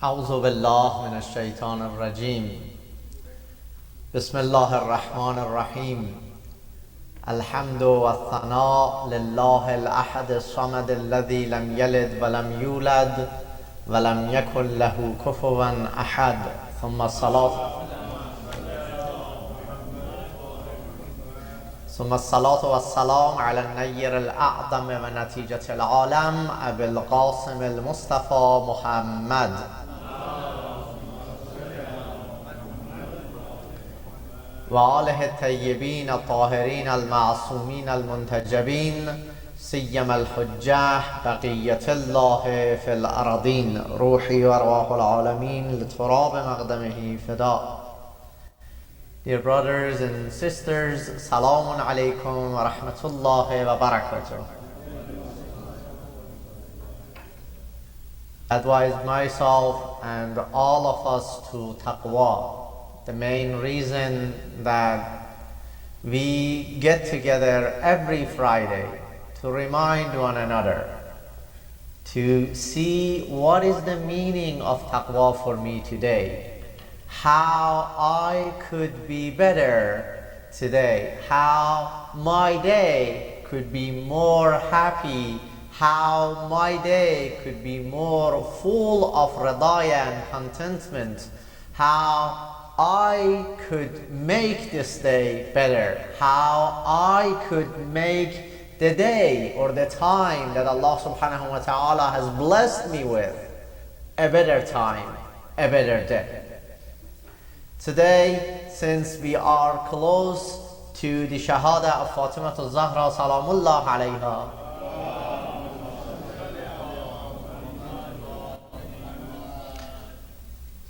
أعوذ بالله من الشيطان الرجيم بسم الله الرحمن الرحيم الحمد والثناء لله الأحد الصمد الذي لم يلد ولم يولد ولم يكن له كفوا أحد ثم الصلاة والسلام على النير الأعظم ونتيجة العالم أبي القاسم المصطفى محمد وآله الطيبين الطاهرين المعصومين المنتجبين سيما الحجاج بقية الله في الأراضين روحي وأرواح العالمين لتراب مقدمه فداء. Dear brothers and sisters, Salamun Alaikum wa Rahmatullahi wa Barakatuh. Advise myself and all of us to taqwa. The main reason that we get together every Friday to remind one another, to see what is the meaning of taqwa for me today, how I could be better today, how my day could be more happy, how my day could be more full of radaya and contentment, how I could make this day better, how I could make the day or the time that Allah subhanahu wa ta'ala has blessed me with a better time, a better day. Today, since we are close to the Shahada of Fatimah al-Zahra Salamullah alayha,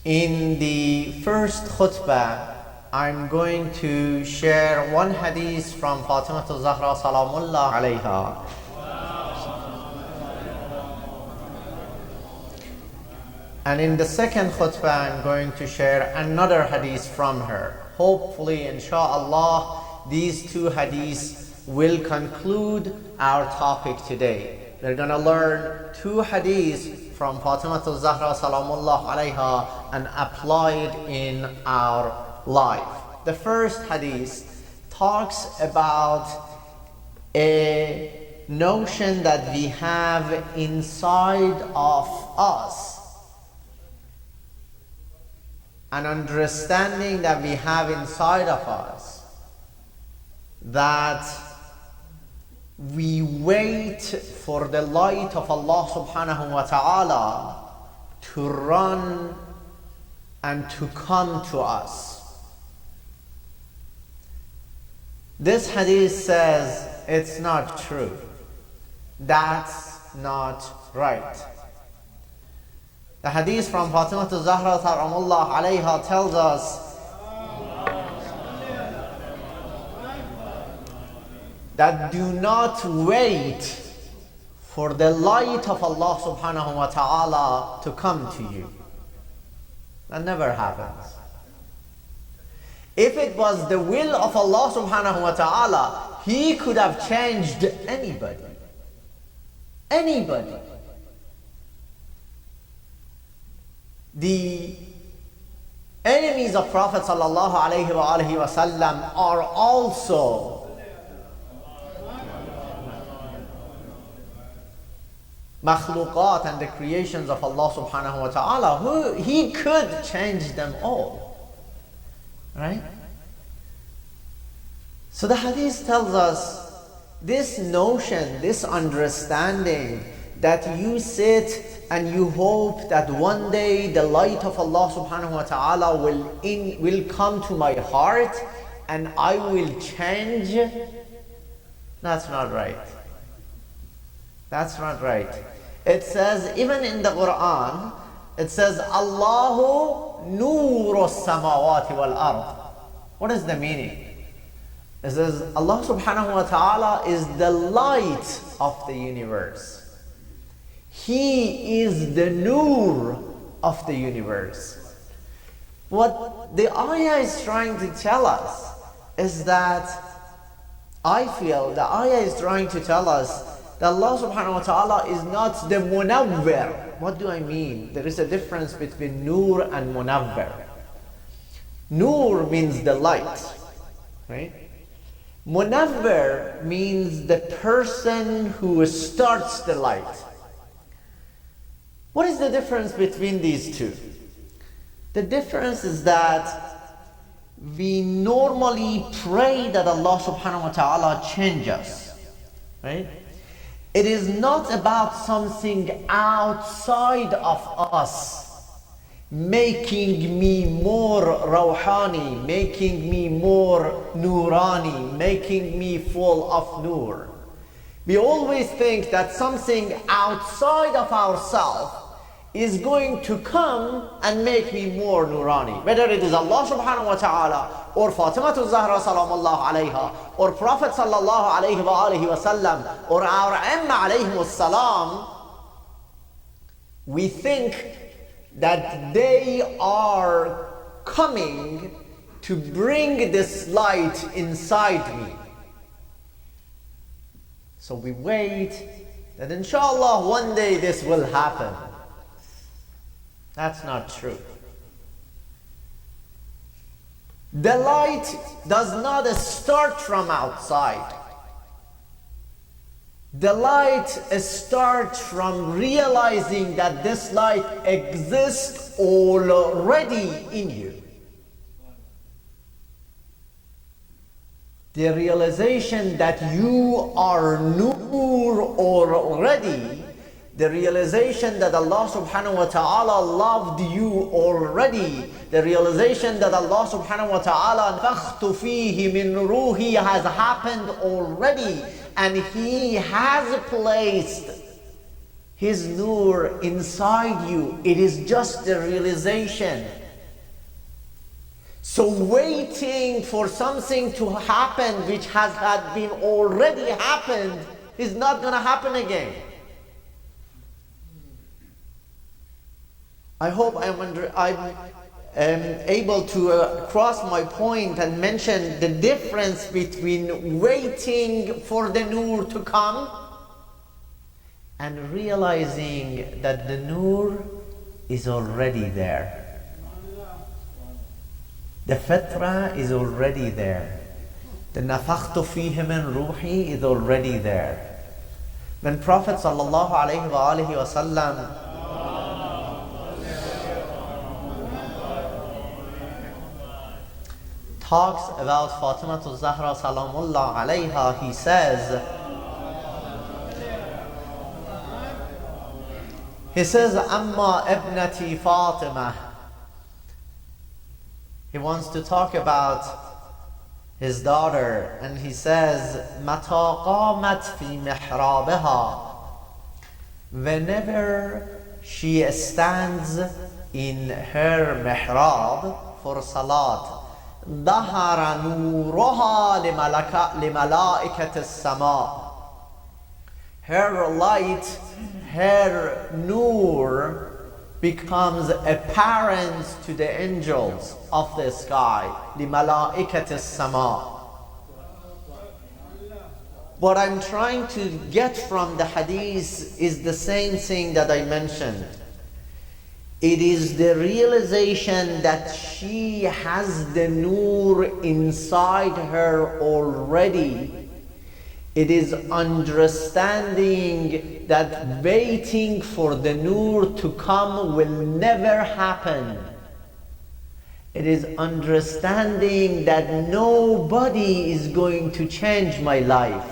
in the first khutbah, I'm going to share one hadith from Fatimah al-Zahra Salamullah alayha. And in the second khutbah, I'm going to share another hadith from her. Hopefully, inshallah, these two hadiths will conclude our topic today. We're going to learn two hadiths from Fatimah al-Zahra Salamullah alayha and apply it in our life. The first hadith talks about a notion that we have inside of us, an understanding that we have inside of us, that we wait for the light of Allah subhanahu wa ta'ala to run and to come to us. This hadith says it's not true. That's not right. The hadith from Fatimah al-Zahra Salamullah alayha tells us that do not wait for the light of Allah subhanahu wa ta'ala to come to you. That never happens. If it was the will of Allah subhanahu wa ta'ala, He could have changed anybody. Anybody. The enemies of Prophet sallallahu alayhi wa sallam are also makhluqat and the creations of Allah subhanahu wa ta'ala, who He could change them all. Right? So the hadith tells us this notion, this understanding that you sit and you hope that one day the light of Allah subhanahu wa ta'ala will come to my heart and I will change. That's not right. That's not right. It says, even in the Quran, it says, Allahu nuru samawati wal ard. What is the meaning? It says, Allah subhanahu wa ta'ala is the light of the universe. He is the nur of the universe. What the ayah is trying to tell us is that I feel the ayah is trying to tell us that Allah subhanahu wa ta'ala is not the munawwir. What do I mean? There is a difference between nur and munawwir. Nur means the light, right? Munawwir means the person who starts the light. What is the difference between these two? The difference is that we normally pray that Allah subhanahu wa ta'ala change us, right? It is not about something outside of us making me more rawhani, making me more nurani, making me full of nur. We always think that something outside of ourselves is going to come and make me more nurani. Whether it is Allah subhanahu wa ta'ala, or Fatima Zahra salamullah alayha, or Prophet sallallahu alayhi wa alihi wa sallam, or our Amma alayhi salam, we think that they are coming to bring this light inside me. So we wait that inshallah one day this will happen. That's not true. The light does not start from outside. The light starts from realizing that this light exists already in you. The realization that you are nur already, the realization that Allah subhanahu wa ta'ala loved you already, the realization that Allah subhanahu wa ta'ala nafakhtu fihi min ruhi has happened already, and He has placed His nur inside you. It is just the realization. So waiting for something to happen which had been already happened is not going to happen again. I hope I'm able to cross my point and mention the difference between waiting for the nur to come and realizing that the nur is already there. The fitra is already there. The nafakhtu fihi min ruhi is already there. When Prophet sallallahu alayhi wa alihi wa sallam talks about Fatima Zahra salamullah alayha, he says, Amma ibnati Fatima. He wants to talk about his daughter, and he says, Mata qamat fi mihrabiha. Whenever she stands in her mihrab for salat, ظهر نورها لملائكة السماء. Her light, her nur becomes apparent to the angels of the sky. لملائكة السماء. What I'm trying to get from the hadith is the same thing that I mentioned. It is the realization that she has the nur inside her already. It is understanding that waiting for the nur to come will never happen. It is understanding that nobody is going to change my life.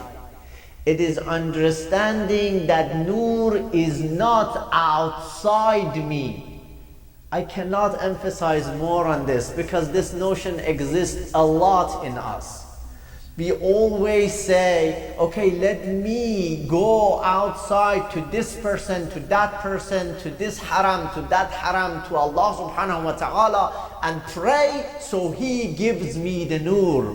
It is understanding that nur is not outside me. I cannot emphasize more on this because this notion exists a lot in us. We always say, okay, let me go outside to this person, to that person, to this haram, to that haram, to Allah subhanahu wa ta'ala, and pray so He gives me the nur.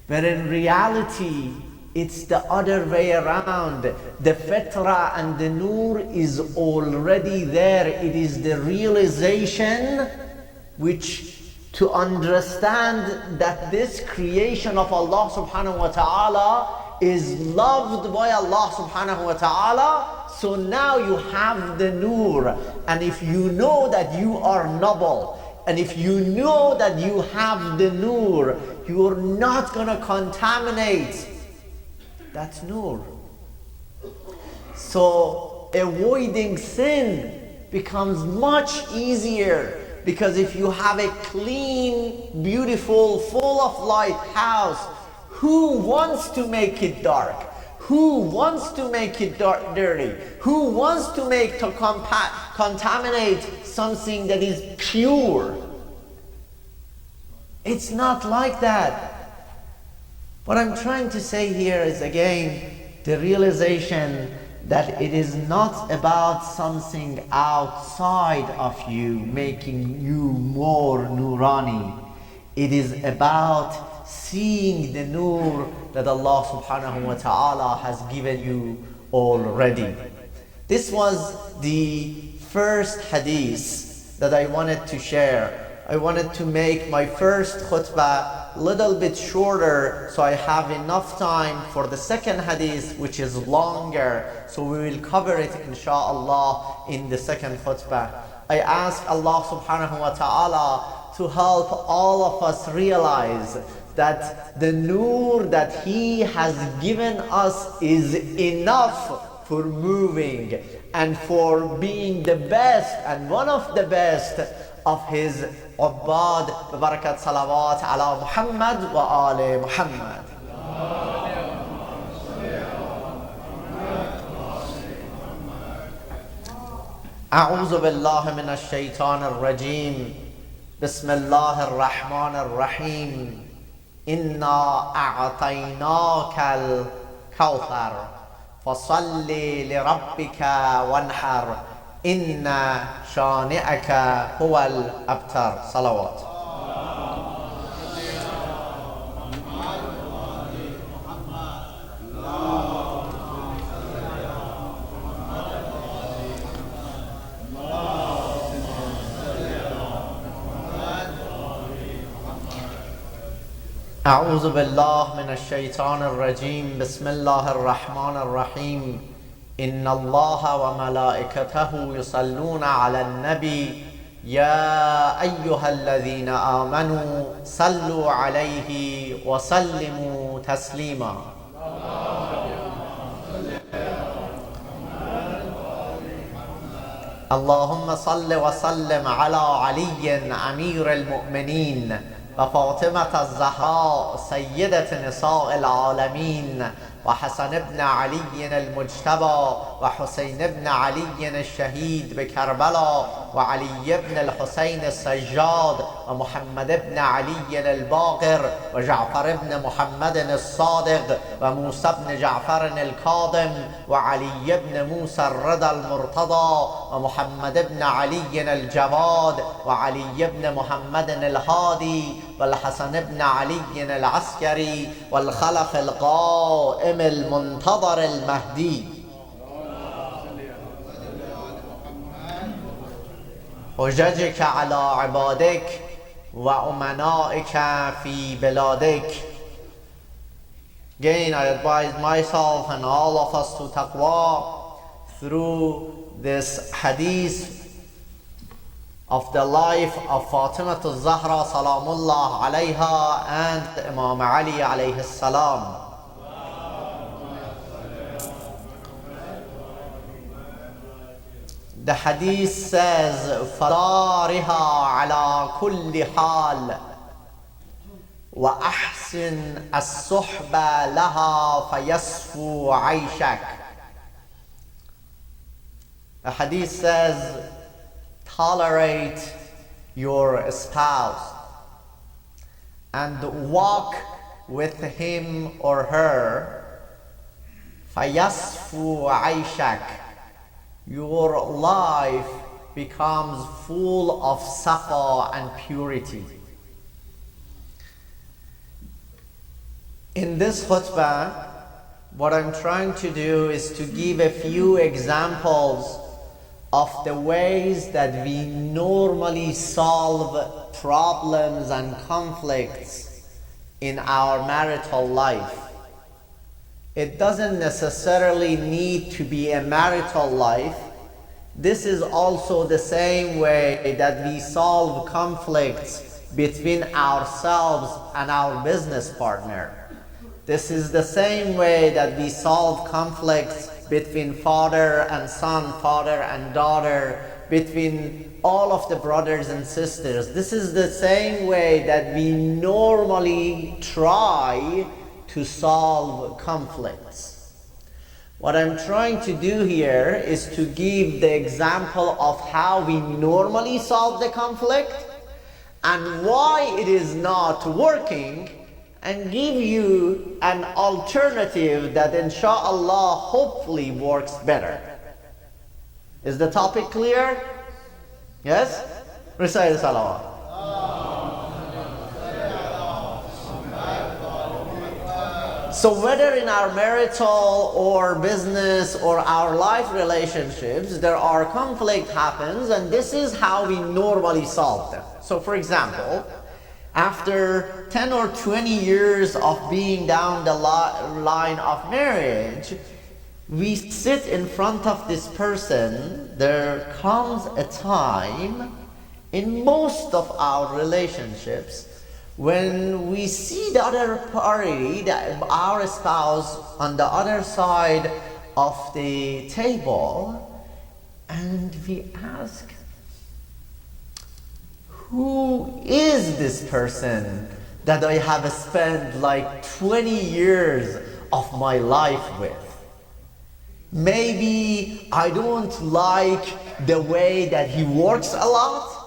But in reality, it's the other way around. The fitra and the nur is already there. It is the realization which to understand that this creation of Allah subhanahu wa ta'ala is loved by Allah subhanahu wa ta'ala, so now you have the nur. And if you know that you are noble, and if you know that you have the nur, you're not going to contaminate that nur. So avoiding sin becomes much easier, because if you have a clean, beautiful, full of light house, who wants to make it dark? Who wants to make it dirty? Who wants to contaminate something that is pure? It's not like that. What I'm trying to say here is, again, the realization that it is not about something outside of you making you more nurani. It is about seeing the nur that Allah subhanahu wa ta'ala has given you already. This was the first hadith that I wanted to share. I wanted to make my first khutbah a little bit shorter, so I have enough time for the second hadith, which is longer, so we will cover it inshallah in the second khutbah. I ask Allah subhanahu wa ta'ala to help all of us realize that the nur that He has given us is enough for moving and for being the best and one of the best of His Ubbad. Barakat salawat ala Muhammad wa ali Muhammad. أعوذ بالله من الشيطان الرجيم. بسم الله الرحمن الرحيم. إنا أعطيناك الكوثر فصل لربك وانحر إن شانئك هو الأبتر. صلوات. أعوذ بالله من الشيطان الرجيم. بسم الله الرحمن الرحيم. إن الله وملائكته يصلون على النبي يا أيها الذين آمنوا صلوا عليه وسلموا تسليما. اللهم صل وسلم على علي أمير المؤمنين وفاطمة الزهراء سيدة نساء العالمين وحسن بن علي المجتبى وحسين بن علي الشهيد بكربلاء وعلي بن الحسين السجاد ومحمد بن علي الباقر وجعفر بن محمد الصادق وموسى بن جعفر الكاظم وعلي بن موسى الرضا المرتضى ومحمد بن علي الجواد وعلي بن محمد الهادي والحسن بن علي العسكري والخلف القائم المنتظر المهدي. حججك على عبادك وأمنائك في بلادك. Again, I advise myself and all of us to taqwa through this hadith of the life of Fatima al-Zahra salamullah alayha and Imam Ali alayhi salam. The hadith says, فَدَارِهَا عَلَى كُلِّ حَالٍ وَأَحْسِنْ الصُّحْبَ لَهَا فَيَصْفُو عَيْشَكَ. The hadith says, tolerate your spouse and walk with him or her. فَيَصْفُو عَيْشَكَ. Your life becomes full of safa and purity. In this khutbah, what I'm trying to do is to give a few examples of the ways that we normally solve problems and conflicts in our marital life. It doesn't necessarily need to be a marital life. This is also the same way that we solve conflicts between ourselves and our business partner. This is the same way that we solve conflicts between father and son, father and daughter, between all of the brothers and sisters. This is the same way that we normally try to solve conflicts. What I'm trying to do here is to give the example of how we normally solve the conflict and why it is not working, and give you an alternative that inshallah hopefully works better. Is the topic clear? Yes? Recite the salawat. So whether in our marital or business or our life relationships, there are conflict happens, and this is how we normally solve them. So for example, after 10 or 20 years of being down the line of marriage, we sit in front of this person. There comes a time in most of our relationships when we see the other party, our spouse, on the other side of the table, and we ask, who is this person that I have spent like 20 years of my life with? Maybe I don't like the way that he works a lot.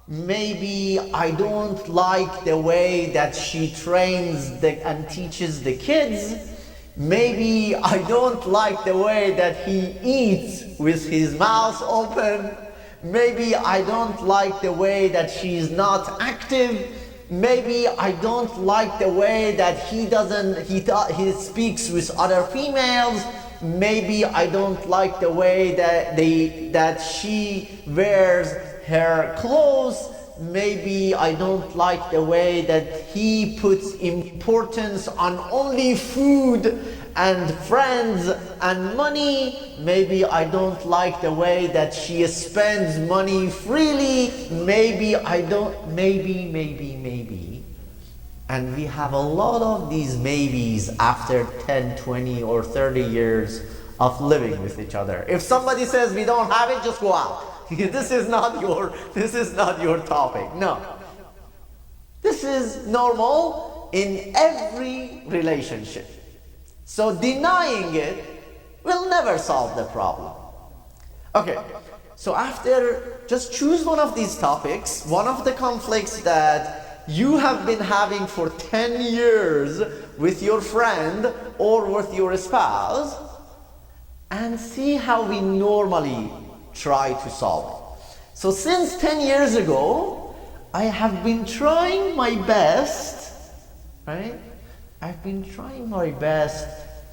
Maybe I don't like the way that she trains and teaches the kids. Maybe I don't like the way that he eats with his mouth open. Maybe I don't like the way that she is not active. Maybe I don't like the way that he speaks with other females. Maybe I don't like the way that she wears her clothes. Maybe I don't like the way that he puts importance on only food and friends and money. Maybe I don't like the way that she spends money freely. Maybe I don't, maybe. And we have a lot of these maybes after 10, 20 or 30 years of living with each other. If somebody says we don't have it, just go out. This is not your topic. No. This is normal in every relationship. So denying it will never solve the problem. Okay, so after, just choose one of these topics, one of the conflicts that you have been having for 10 years with your friend or with your spouse, and see how we normally try to solve it. So since 10 years ago, I have been trying my best, right? I've been trying my best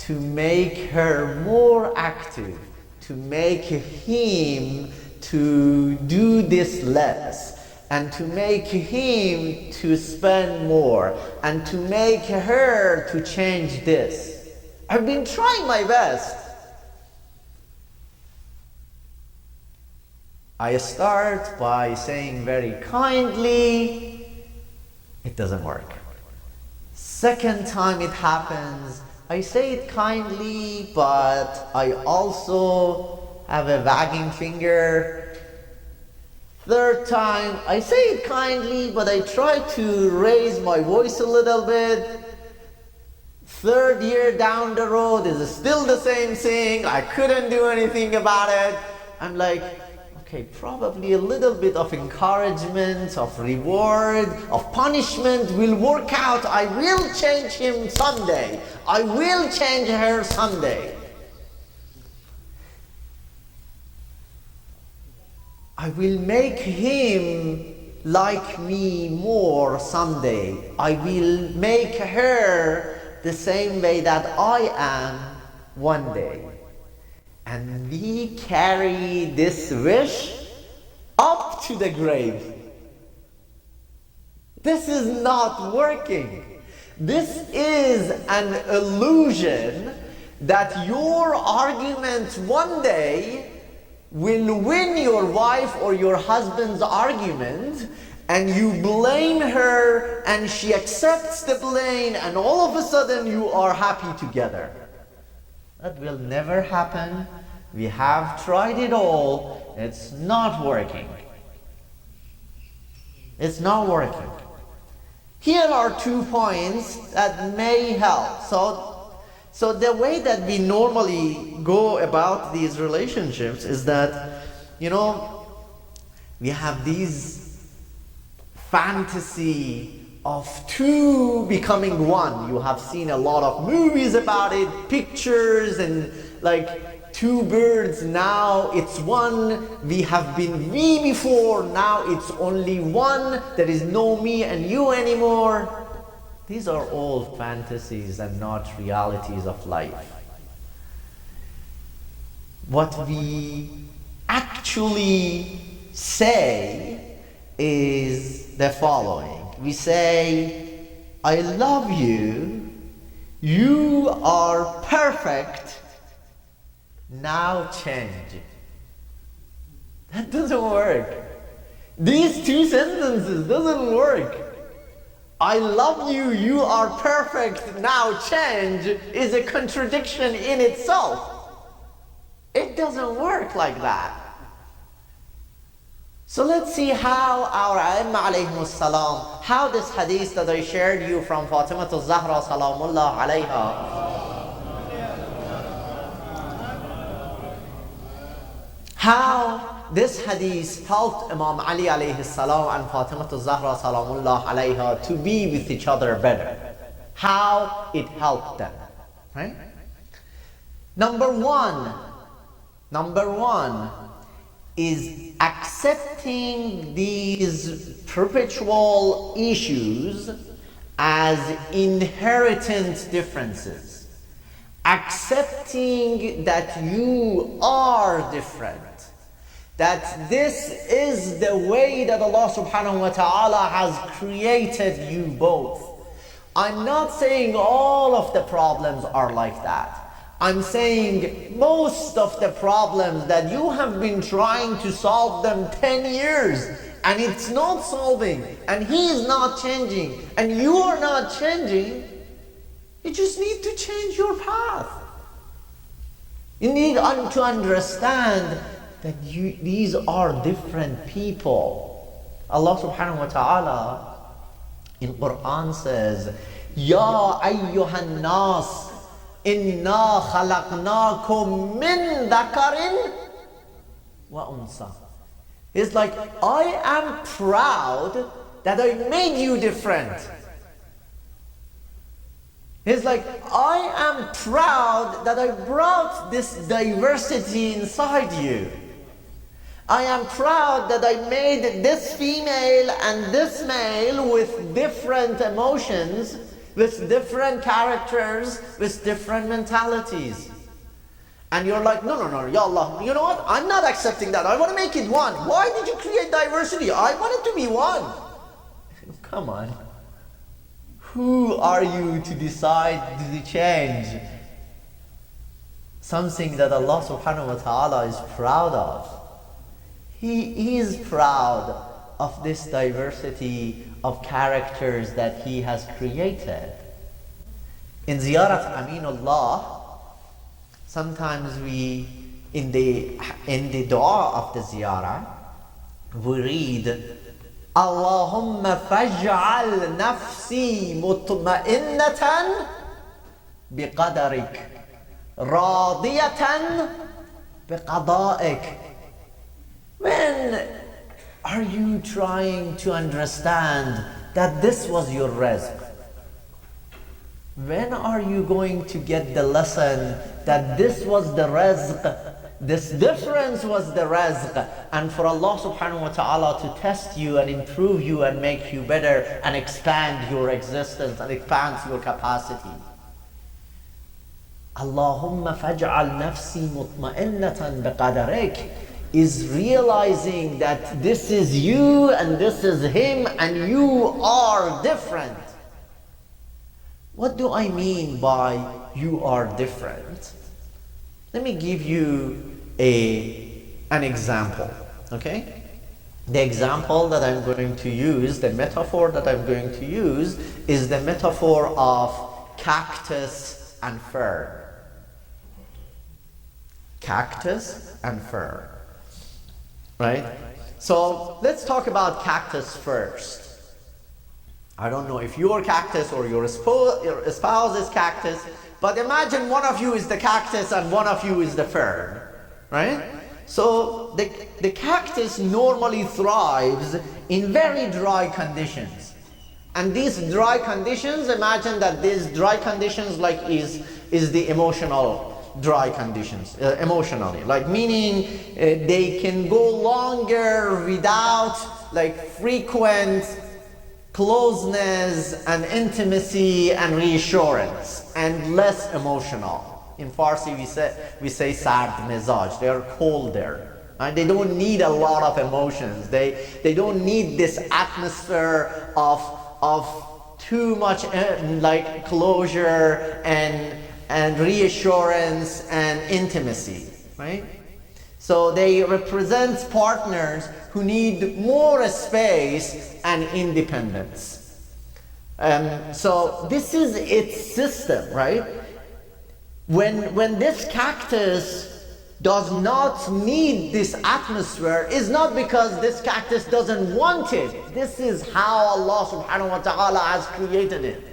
to make her more active, to make him to do this less, and to make him to spend more, and to make her to change this. I've been trying my best. I start by saying very kindly, it doesn't work. Second time it happens, I say it kindly, but I also have a wagging finger. Third time, I say it kindly, but I try to raise my voice a little bit. Third year down the road is still the same thing. I couldn't do anything about it. I'm like, okay, probably a little bit of encouragement, of reward, of punishment will work out. I will change him someday. I will change her someday. I will make him like me more someday. I will make her the same way that I am one day. And we carry this wish up to the grave. This is not working. This is an illusion that your argument one day will win your wife or your husband's argument, and you blame her and she accepts the blame, and all of a sudden you are happy together. That will never happen. We have tried it all. It's not working. It's not working. Here are 2 points that may help. So the way that we normally go about these relationships is that, we have these fantasy of two becoming one. You have seen a lot of movies about it, pictures, and like two birds, now it's one. We have been we before, now it's only one. There is no me and you anymore. These are all fantasies and not realities of life. What we actually say is the following. We say, I love you, you are perfect, now change. That doesn't work. These two sentences doesn't work. I love you, you are perfect, now change is a contradiction in itself. It doesn't work like that. So let's see how our A'imma alayhimus salam, how this hadith that I shared you from Fatima al-Zahra salamullah alayha, how this hadith helped Imam Ali alayhi salam and Fatima al-Zahra salamullah alayha to be with each other better. How it helped them, right? Number one is accepting these perpetual issues as inherent differences. Accepting that you are different. That this is the way that Allah subhanahu wa ta'ala has created you both. I'm not saying all of the problems are like that. I'm saying most of the problems that you have been trying to solve them 10 years and it's not solving and he is not changing and you are not changing, you just need to change your path. You need to understand that these are different people. Allah subhanahu wa ta'ala in Quran says, Ya ayyuhan nas, inna khalaqnakum min dhakarin wa unsa. It's like, I am proud that I made you different. It's like, I am proud that I brought this diversity inside you. I am proud that I made this female and this male with different emotions, with different characters, with different mentalities. And you're like, no, Ya Allah, you know what? I'm not accepting that. I want to make it one. Why did you create diversity? I want it to be one. Come on. Who are you to decide to change something that Allah subhanahu wa ta'ala is proud of? He is proud of this diversity of characters that He has created. In Ziyarat Aminullah, sometimes we, in the dua of the ziyarah, we read, Allahumma faj'al nafsi mutma'innatan biqadarik, radiyatan biqada'ik. When are you trying to understand that this was your rizq? When are you going to get the lesson that this was the rizq, this difference was the rizq, and for Allah subhanahu wa ta'ala to test you and improve you and make you better and expand your existence and expand your capacity? Allahumma faj'al nafsi mutma'innatan biqadarik is realizing that this is you and this is him and you are different. What do I mean by you are different? Let me give you an example, okay? The example that I'm going to use, the metaphor that I'm going to use is the metaphor of cactus and fern. Cactus and fern, right? So let's talk about cactus first. I don't know if you're cactus or your spouse is cactus, but imagine one of you is the cactus and one of you is the fern, right? So the cactus normally thrives in very dry conditions. And these dry conditions, imagine that these dry conditions like is the emotional dry conditions, emotionally, like meaning they can go longer without like frequent closeness and intimacy and reassurance, and less emotional. In Farsi we say sard mizaj, they are colder. Right? They don't need a lot of emotions. They don't need this atmosphere of too much like closure and reassurance and intimacy, right? So they represent partners who need more space and independence. So this is its system, right? When this cactus does not need this atmosphere, is not because this cactus doesn't want it. This is how Allah subhanahu wa ta'ala has created it.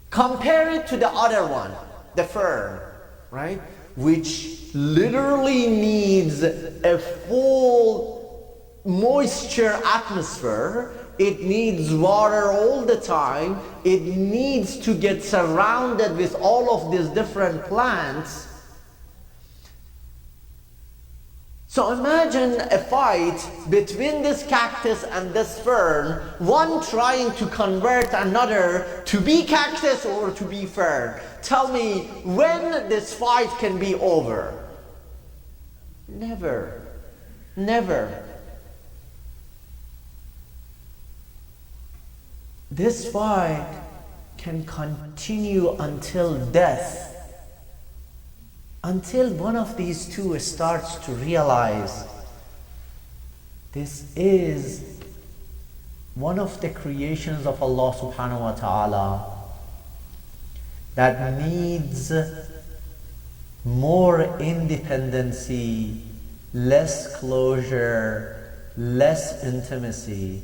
Compare it to the other one, the fern, right? Which literally needs a full moisture atmosphere. It needs water all the time. It needs to get surrounded with all of these different plants. So imagine a fight between this cactus and this fern, one trying to convert another to be cactus or to be fern. Tell me, when this fight can be over? Never. Never. This fight can continue until death. Until one of these two starts to realize this is one of the creations of Allah subhanahu wa ta'ala that needs more independency, less closure, less intimacy.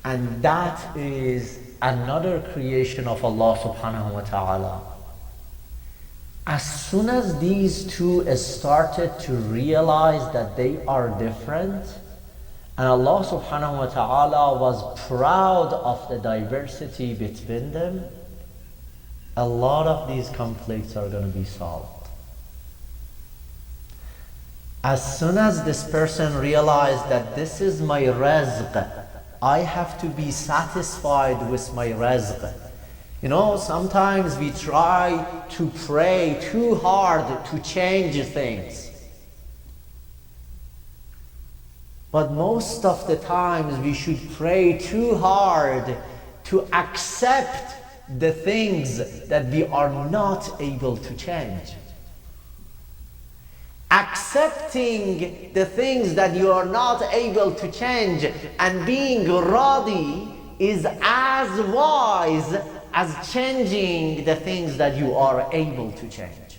And that is another creation of Allah subhanahu wa ta'ala. As soon as these two started to realize that they are different, and Allah subhanahu wa ta'ala was proud of the diversity between them, a lot of these conflicts are going to be solved. As soon as this person realized that this is my rizq, I have to be satisfied with my rizq. You know, sometimes we try to pray too hard to change things. But most of the times we should pray too hard to accept the things that we are not able to change. Accepting the things that you are not able to change and being radi is as wise as changing the things that you are able to change.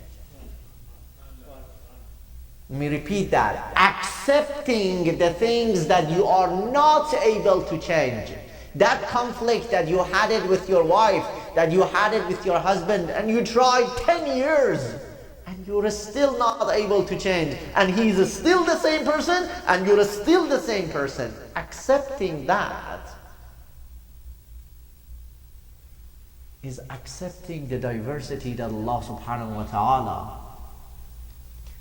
Let me repeat that. Accepting the things that you are not able to change. That conflict that you had it with your wife, that you had it with your husband, and you tried 10 years, and you're still not able to change. And he's still the same person, and you're still the same person. Accepting that is accepting the diversity that Allah subhanahu wa ta'ala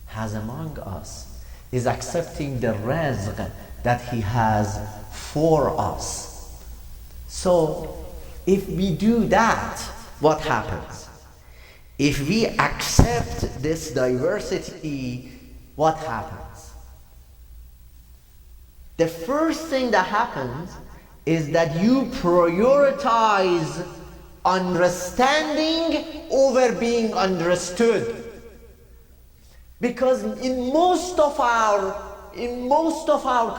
has among us, is accepting the rizq that He has for us. So if we do that, what happens? If we accept this diversity, what happens? The first thing that happens is that you prioritize understanding over being understood. Because in most of our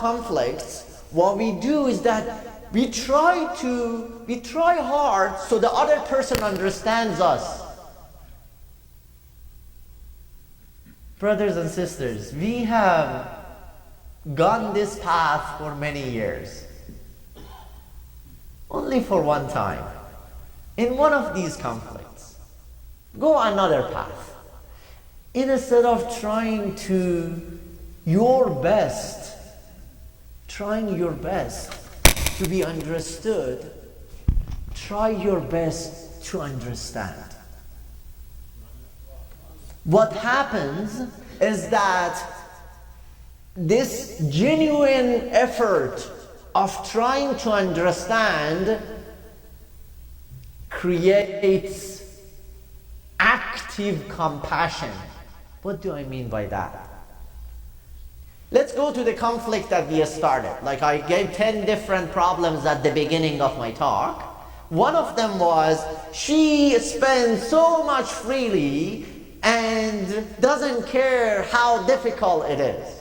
conflicts, what we do is that we try hard so the other person understands us. Brothers and sisters, we have gone this path for many years. Only for one time. In one of these conflicts, go another path. Instead of trying your best to be understood, try your best to understand. What happens is that this genuine effort of trying to understand creates active compassion. What do I mean by that? Let's go to the conflict that we started. Like I gave 10 different problems at the beginning of my talk. One of them was she spends so much freely and doesn't care how difficult it is.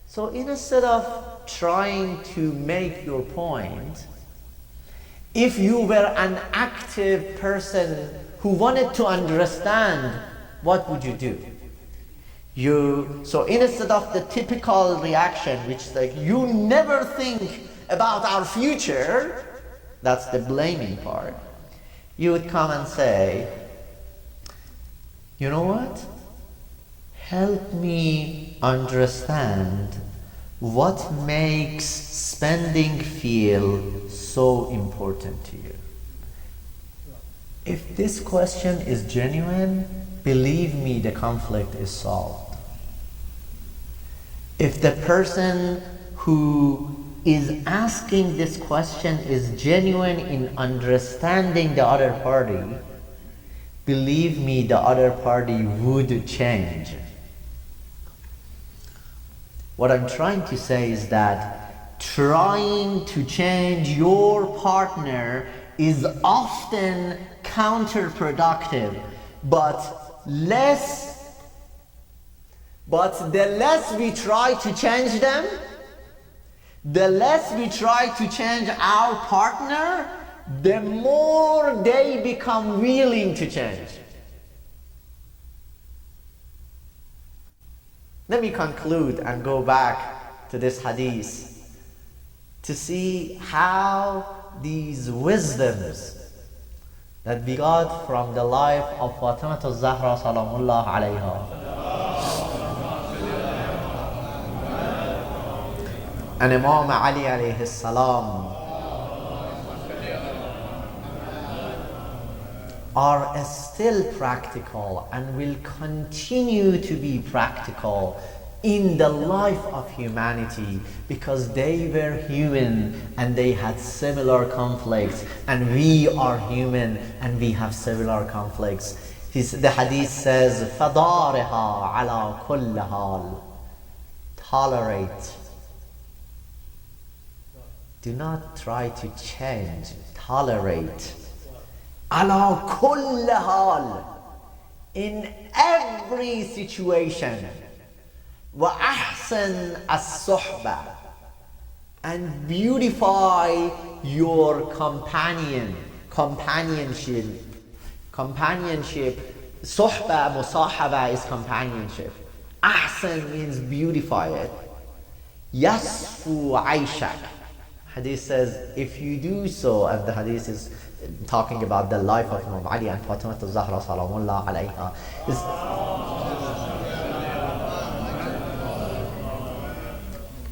So instead of trying to make your point, if you were an active person who wanted to understand, what would you do? So instead of the typical reaction, which is like, you never think about our future, that's the blaming part, you would come and say, you know what? Help me understand what makes spending feel so important to you. If this question is genuine, believe me, the conflict is solved. If the person who is asking this question is genuine in understanding the other party, believe me, the other party would change. What I'm trying to say is that trying to change your partner is often counterproductive, but the less we try to change them, the less we try to change our partner, the more they become willing to change. Let me conclude and go back to this hadith to see how these wisdoms that we got from the life of Fatimah al-Zahra salamullah alayha and Imam Ali alayhi salam are still practical and will continue to be practical in the life of humanity, because they were human and they had similar conflicts, and we are human and we have similar conflicts. The hadith says, فَضَارِهَا عَلَى كُلِّ حَالٍ. Tolerate. Do not try to change. Tolerate. عَلَى كُلِّ حَالٍ. In every situation. وَأَحْسَنْ الصُّحْبَةِ. And beautify your companionship. Suhba, musahaba is companionship. Ahsan means beautify it. Yasfu aishak. Hadith says, if you do so, and the hadith is talking about the life of Imam Ali and Fatimah al-Zahra salamullah alayha,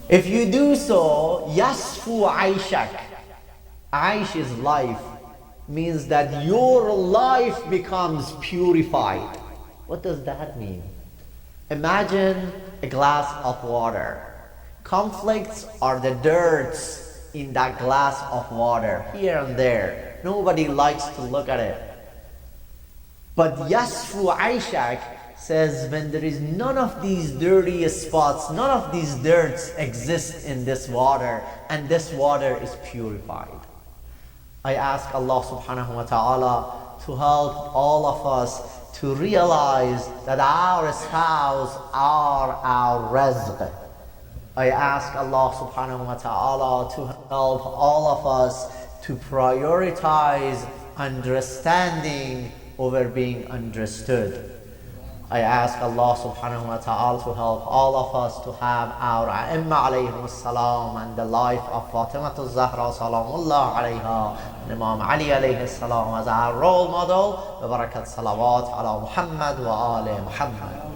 if you do so, yasfu aishak. Aish is life, means that your life becomes purified. What does that mean? Imagine a glass of water. Conflicts are the dirts in that glass of water, here and there. Nobody likes to look at it. But yasfu aishak says, when there is none of these dirty spots, none of these dirts exist in this water, and this water is purified. I ask Allah subhanahu wa ta'ala to help all of us to realize that our spouse are our rizq. I ask Allah subhanahu wa ta'ala to help all of us to prioritize understanding over being understood. I ask Allah subhanahu wa ta'ala to help all of us to have our A'imma alayhim salam and the life of Fatimatu Zahra salamullah alayha and Imam Ali alayhi salam as our role model. Barakat salawat ala Muhammad wa ali Muhammad.